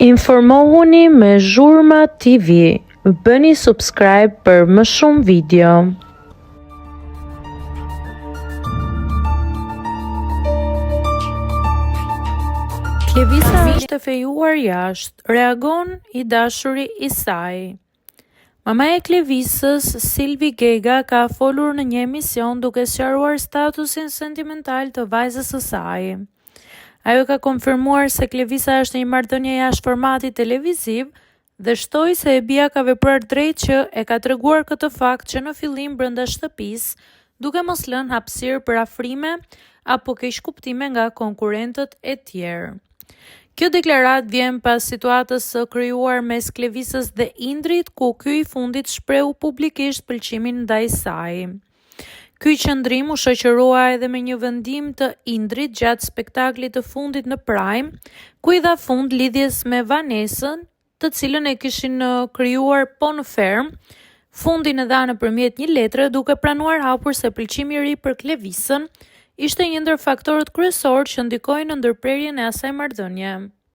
Informohuni me Zhurma TV. Bëni subscribe për më shumë video. Klevisa është e fejuar jashtë, reagon i dashuri i saj. Mamaja e Klevisës, Silvi Gega, ka folur në një emision duke sqaruar statusin sentimental të vajzës së saj. Ajo ka konfirmuar se Klevisa është në një marrëdhënie jashtë formatit televiziv dhe shtoi se e bia ka vepruar drejt që e ka treguar këtë fakt që në fillim brenda shtëpisë, duke mos lënë hapësirë për afrime apo keqkuptime nga konkurrentët e tjerë. Kjo deklarat vjen pas situatës së krijuar mes Klevisës dhe Indrit, ku ky i fundit shprehu publikisht pëlqimin ndaj saj. Ky qëndrim u shoqërua edhe me një vendim të Indrit gjatë spektaklit të fundit në Prime, ku i dha fund lidhjes me Vanesën, të cilën e kishin krijuar po në ferm. Fundin e dha nëpërmjet një letre, duke pranuar hapur se pëlqimi i ri për Klevisën ishte një ndër faktorët kryesorë që ndikojnë në ndërprerjen e asaj marrëdhënie.